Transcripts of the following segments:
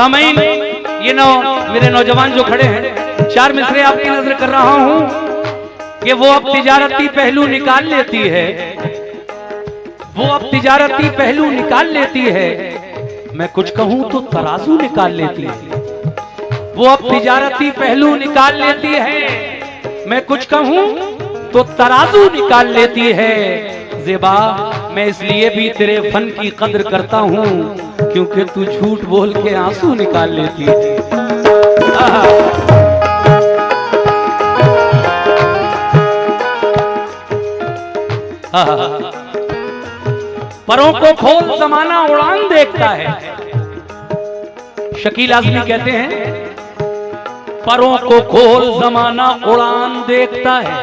सामईन, ये मेरे नौजवान जो खड़े हैं, चार मिसरे आपकी नजर कर रहा हूं कि वो अब तिजारती पहलू निकाल लेती है, वो अब तिजारती पहलू निकाल लेती है। मैं कुछ कहूं तो तराजू निकाल लेती है। वो अब तिजारती पहलू निकाल लेती है, मैं कुछ कहूं तो तराजू निकाल लेती है। ज़ेबा, मैं इसलिए भी तेरे फन की कदर करता हूं क्योंकि तू झूठ बोल के आंसू निकाल लेती है। परों को खोल जमाना उड़ान देखता है। शकील आज़मी कहते हैं, परों को खोल जमाना उड़ान देखता है,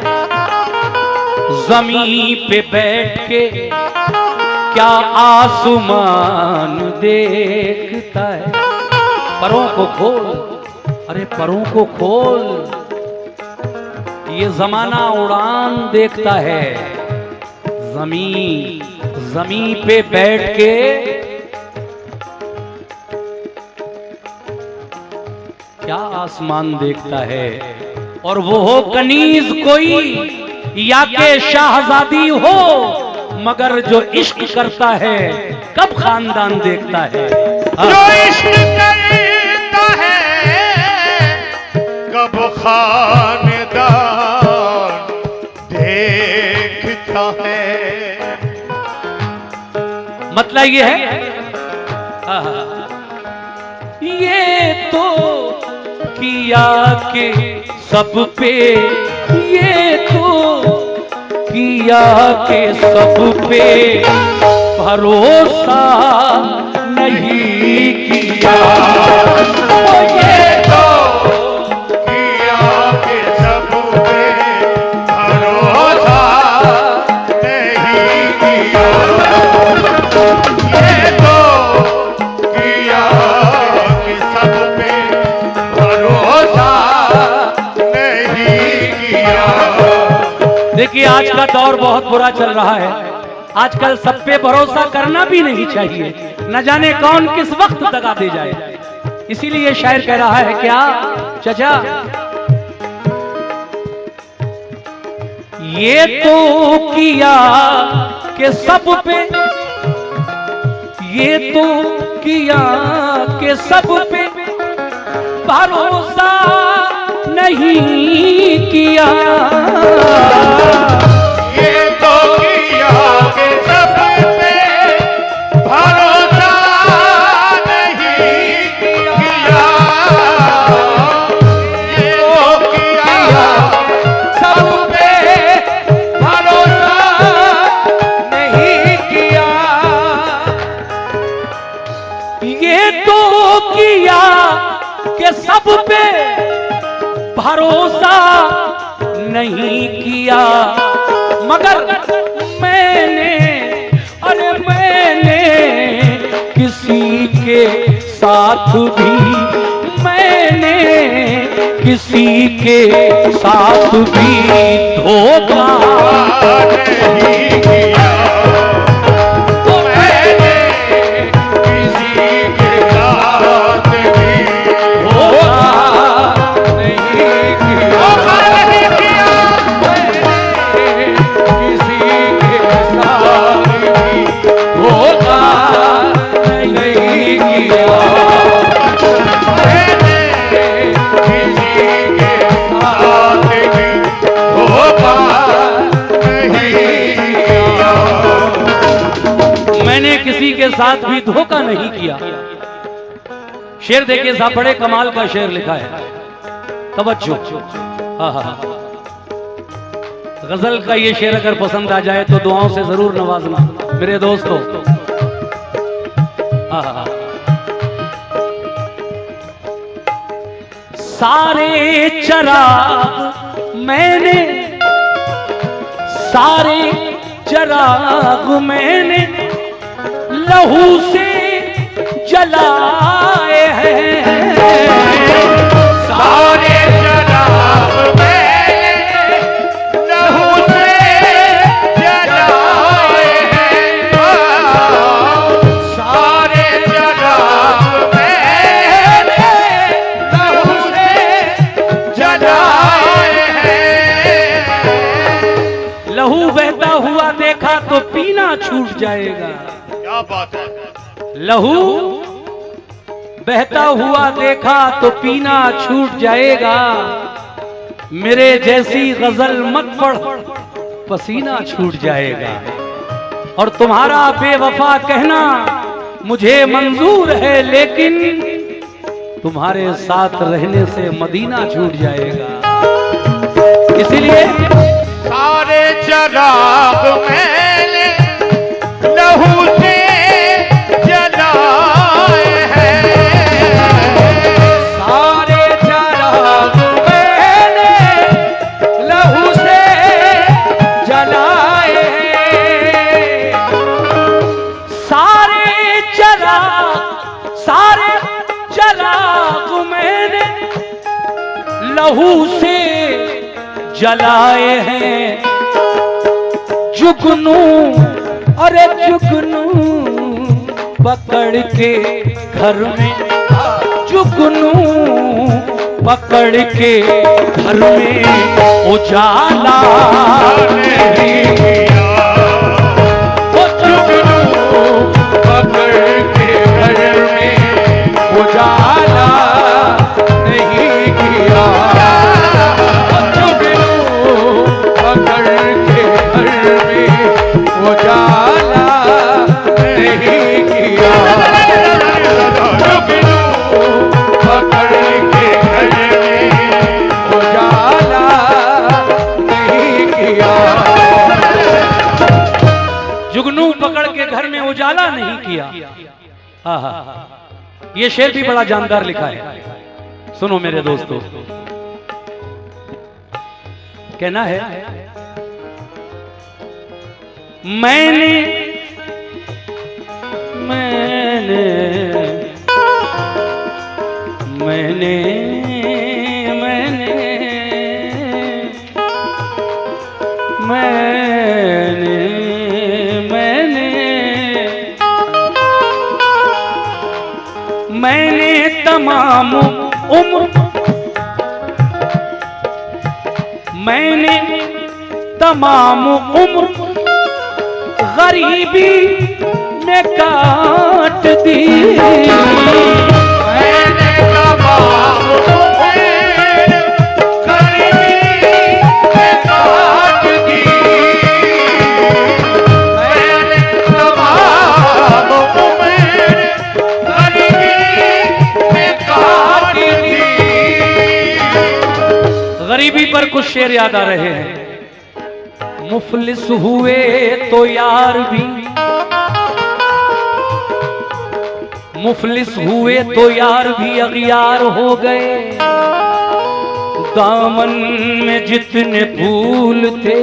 जमीन पे बैठ के क्या आसमान देखता है। परों को खोल, अरे परों को खोल, ये जमाना उड़ान देखता है। जमीन पे बैठ के क्या आसमान देखता है। और वो हो कनीज कोई या के शाहजादी हो, मगर जो इश्क करता है कब खानदान देखता है। जो इश्क करता है कब खानदान देखता है। मतलब ये है, ये तो किया के सब पे, ये तो किया के सब पे भरोसा नहीं किया। ये तो किया के सब पे भरोसा नहीं किया। ये तो किया के सब पे भरोसा नहीं किया। देखिए, आज का दौर बहुत बुरा चल रहा है। आजकल सब पे भरोसा करना भी नहीं चाहिए, न जाने कौन किस वक्त दगा दे जाए। इसीलिए शायर कह रहा है, क्या चचा, ये तो किया के सब पे, ये तो किया के सब पे भरोसा नहीं किया। ये तो किया के सब पे भरोसा नहीं किया। ये तो किया सब पे भरोसा नहीं किया। ये तो किया के सब पे भरोसा नहीं किया, मगर मैंने, अरे मैंने किसी के साथ भी, मैंने किसी के साथ भी धोखा नहीं किया। तो मैंने किसी के साथ भी धोखा नहीं किया। किसी के साथ भी धोखा नहीं किया। मैंने किसी के साथ भी धोखा नहीं किया। शेर देखिए साहब, बड़े कमाल का शेर लिखा है, तवज्जो। हाँ, गजल का ये शेर अगर पसंद आ जाए तो दुआओं से जरूर नवाजना मेरे दोस्तों। हाँ, सारे चराग मैंने, सारे चराग मैंने लहू से जलाए हैं। सारे चराग मैंने लहू से जलाए हैं। सारे चराग मैंने लहू बहता हुआ देखा तो पीना छूट जाएगा। क्या बात है। लहू बहता हुआ देखा तो पीना छूट जाएगा। मेरे जैसी गजल मत पढ़, पसीना छूट जाएगा। और तुम्हारा बेवफा कहना मुझे मंजूर है, लेकिन तुम्हारे साथ रहने से मदीना छूट जाएगा। इसीलिए सारे चराग मैंने लहू से जलाए हैं। सारे चराग मैंने लहू से जलाए हैं। सारे चराग मैंने लहू से जलाए हैं। जुगनू, अरे जुगनू पकड़ के घर में, जुगनू पकड़ के घर में उजाला नहीं किया। वो जुगनू पकड़ के घर में उजाला नहीं किया। पकड़ के घर में उजाला नहीं किया। पकड़ के घर में उजाला नहीं किया। जुगनू पकड़ के घर में उजाला नहीं किया। ये शेर भी बड़ा जानदार लिखा है, सुनो मेरे दोस्तों। कहना है, मैंने मैंने मैंने मैंने मैंने मैंने मैंने तमाम उम्र, मैंने तमाम उम्र गरीबी में काट दी। मैंने तमाम उम्र गरीबी में काट दी। मैंने तमाम उम्र गरीबी में काट दी। गरीबी पर कुछ शेर याद आ रहे हैं। मुफलिस हुए तो यार भी, मुफलिस हुए तो यार भी अगियार हो गए। दामन में जितने फूल थे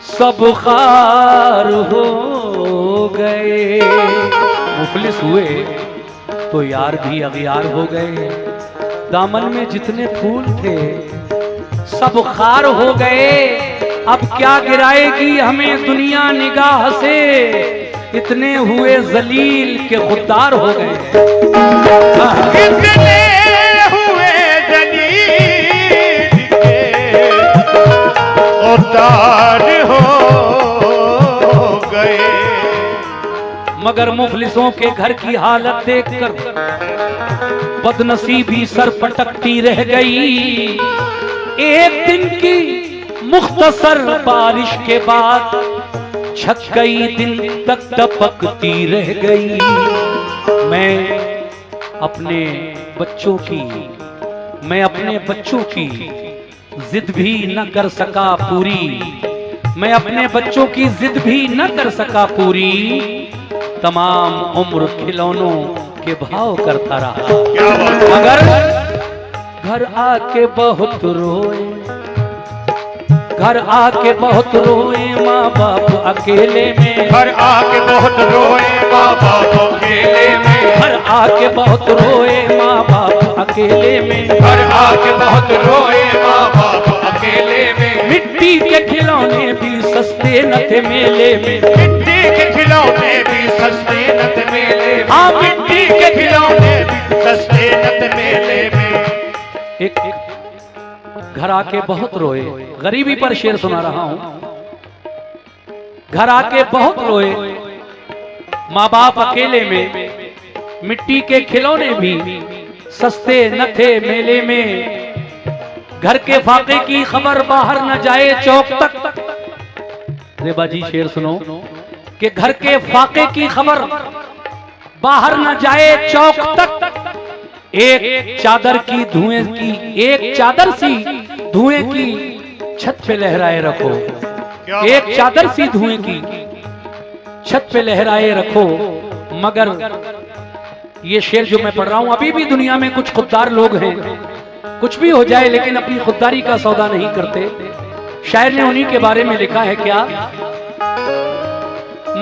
सब खार हो गए। मुफलिस हुए तो यार भी अगियार हो गए। दामन में जितने फूल थे सब खार हो गए। अब क्या गिराएगी हमें दुनिया निगाह से, इतने हुए जलील के खुददार हो गए। इतने हुए जलील के खुददार हो गए। मगर मुफलिसों के घर की हालत देखकर बदनसीबी सर पटकती रह गई। एक दिन की मुख्तसर बारिश के बाद छक कई दिन तक टपकती रह गई। मैं अपने बच्चों की जिद भी न कर सका पूरी। मैं अपने बच्चों की जिद भी न कर सका पूरी। तमाम उम्र खिलौनों के भाव करता रहा। मगर घर आके बहुत रोए, घर आके बहुत रोए माँ बाप अकेले में। घर आके बहुत रोए माँ बाप अकेले में। घर आके बहुत रोए माँ बाप अकेले में। घर आके बहुत रोए माँ बाप अकेले में। मिट्टी के खिलौने भी सस्ते न थे मेले में। मिट्टी के खिलौने भी सस्ते न थे मेले में। हाँ, मिट्टी के खिलौने भी सस्ते न थे मेले में। घर आके बहुत रोए। गरीबी पर शेर सुना रहा हूं। घर आके बहुत रोए, माँ बाप अकेले में, मिट्टी के खिलौने भी सस्ते न थे मेले में, घर के फाके की खबर बाहर न जाए चौक तक। रेबा जी शेर सुनो कि घर के फाके की खबर बाहर न जाए चौक तक, एक चादर की धुएं की, एक चादर सी धुएं की छत पे लहराए रखो, एक चादर सी धुएं की छत पे लहराए रखो। मगर ये शेर जो मैं पढ़ रहा हूं, अभी भी दुनिया में कुछ खुददार लोग हैं, कुछ भी हो जाए लेकिन अपनी खुददारी का सौदा नहीं करते। शायर ने उन्हीं के बारे में लिखा है क्या,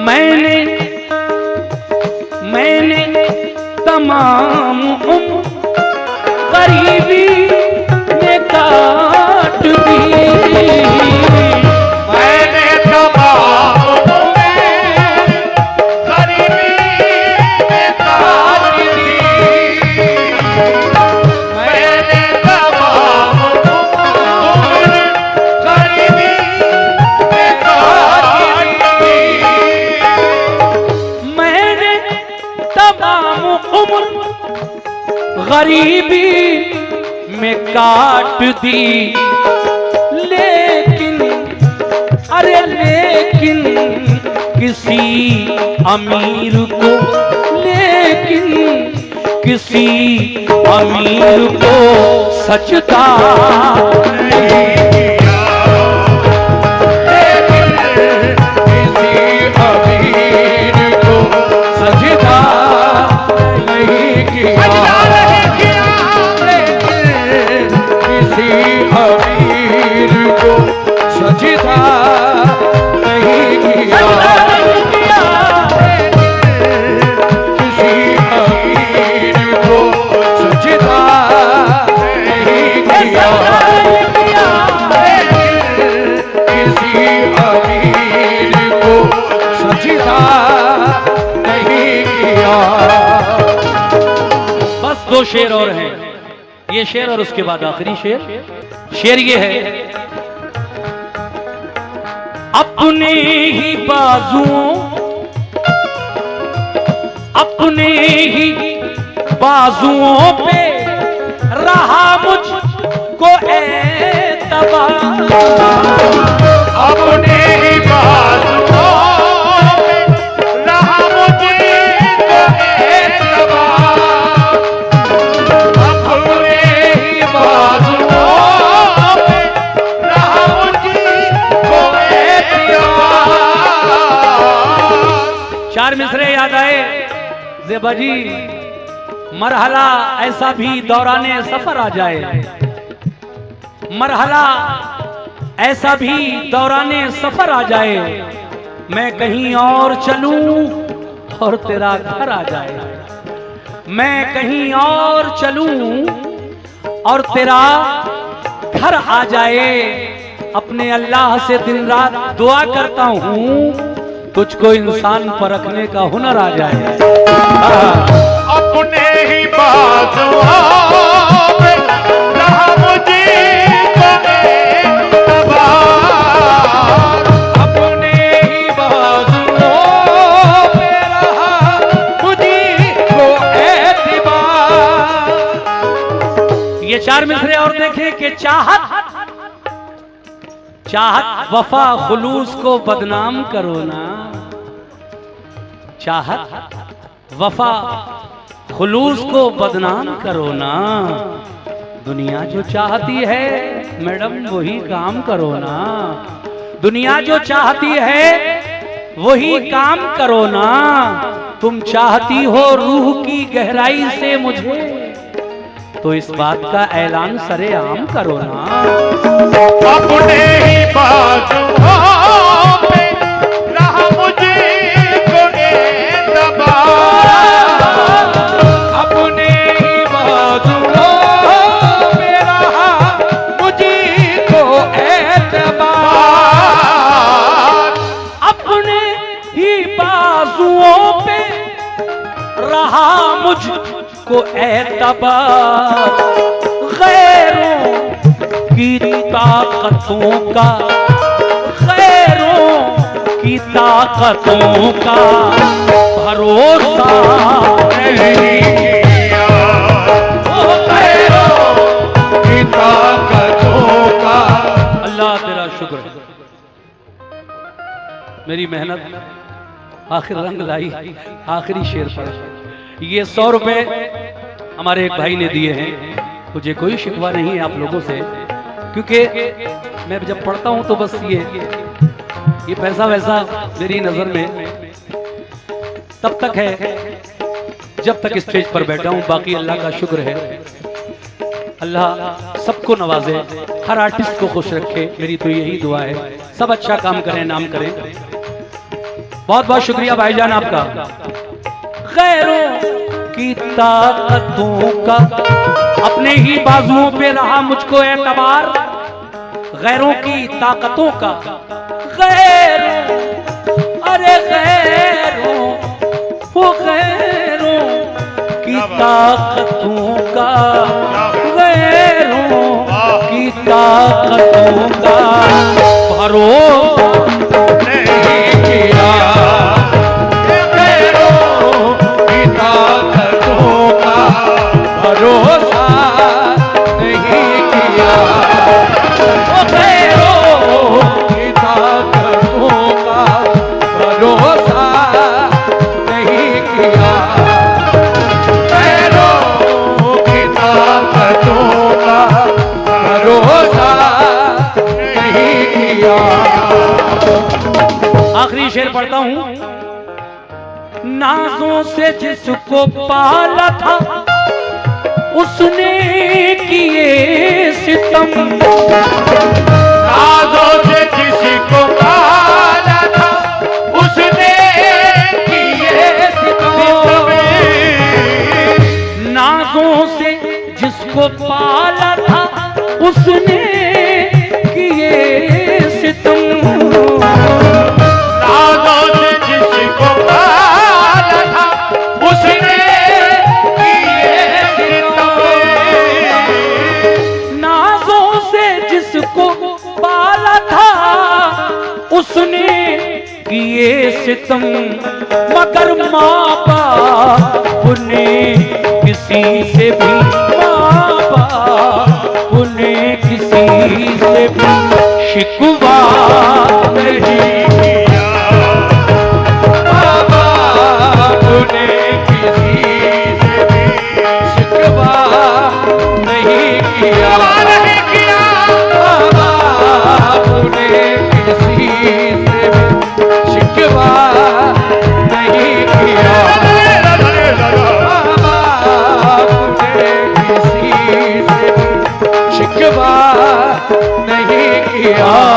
मैंने तमाम उम्र गरीबी में काट दी, मैंने तमाम उम्र गरीबी में काट दी, मैंने तमाम उम्र गरीबी में काट दी, मैंने तमाम उम्र गरीबी में काट दी, लेकिन अरे लेकिन किसी अमीर को, लेकिन किसी अमीर को सजदा नहीं किया, लेकिन किसी अमीर को सजदा नहीं किया, किसी अमीर को सजदा नहीं किया, किसी अमीर को सजदा नहीं किया, किसी अमीर को सजदा नहीं किया। बस दो शेर और हैं, ये शेर और उसके बाद आखिरी शेर। शेर ये है, अपने ही बाजुओं, अपने ही बाजुओं पे रहा मुझको एतबार, अपने ही बाजुओं में रहा मुझको एतबार, अपने ही बाजुओं में रहा मुझको एतबार। चार मिसरे याद आए ज़ेबा जी, मरहला ऐसा भी दौराने सफर आ जाए, मरहला ऐसा भी दौराने सफर आ जाए, मैं कहीं और चलूं और तेरा घर आ जाए, मैं कहीं और चलूं और तेरा घर आ जाए। अपने अल्लाह से दिन रात दुआ करता हूं, तुझको इंसान परखने का हुनर आ जाए। अपने ही बाजुओं में रहा मुझको एतबार, अपने ही बाजुओं में रहा मुझको एतबार। ये चार मिसरे और देखें कि चाहत वफा खुलूस को बदनाम करो ना, चाहत वफा खुलूस को बदनाम करो ना, दुनिया जो चाहती है मैडम वही काम करो ना, दुनिया जो चाहती है वही काम करो ना। तुम चाहती हो रूह की गहराई से मुझे, तो इस बात का ऐलान सरेआम करो ना। अपने ही बाजुओं में रहा मुझको एतबार, अपने ही बाजुओं में रहा मुझको एतबार, अपने ही बाजुओं पे रहा मुझको एतबार, गैरों की ताकतों का, गैरों की ताकतों का भरोसा नहीं किया ओ गैरों की ताकतों का। अल्लाह तेरा शुक्र है, मेरी मेहनत आखिर रंग लाई, आखिरी शेर पर। ये 100 रुपए हमारे एक भाई ने दिए हैं, मुझे कोई शिकवा नहीं है आप लोगों से, क्योंकि मैं जब पढ़ता हूं तो बस ये पैसा वैसा मेरी नजर में तब तक है जब तक स्टेज पर बैठा हूं। बाकी अल्लाह का शुक्र है, अल्लाह सबको नवाजे, हर आर्टिस्ट को खुश रखे, मेरी तो यही दुआ है। सब अच्छा काम करें, नाम करें। बहुत बहुत शुक्रिया भाईजान आपका। गैरों की ताकतों का अपने ही बाजुओं पे रहा मुझको एतबार, गैरों की ताकतों का, गैरों, अरे गैरों, वो गैरों की ताकतों का, गैरों की ताकतों का भरोसा नहीं किया, गैरों की ताकतों का भरोसा नहीं किया, गैरों की ताकतों का भरोसा नहीं किया, गैरों की ताकतों का भरोसा नहीं किया। आखिरी शेर पढ़ता हूं। नाजों से जिसको पाला था उसने किए सितम, नाजों से जिसको पाला था उसने किए सितम, नाजों से जिसको पाला था उसने किए सितम, नाजों से जिसको पाला था उसने किए सितम, नाजों से जिसको पाला था उसने किए सितम, मगर माँ बाप ने किसी से भी, माँ बाप ने किसी से भी शिकवा नहीं किया, माँ बाप ने किसी से भी शिकवा नहीं किया, माँ बाप ने किसी से भी शिकवा नहीं किया, माँ बाप ने किसी से भी शिकवा नहीं किया।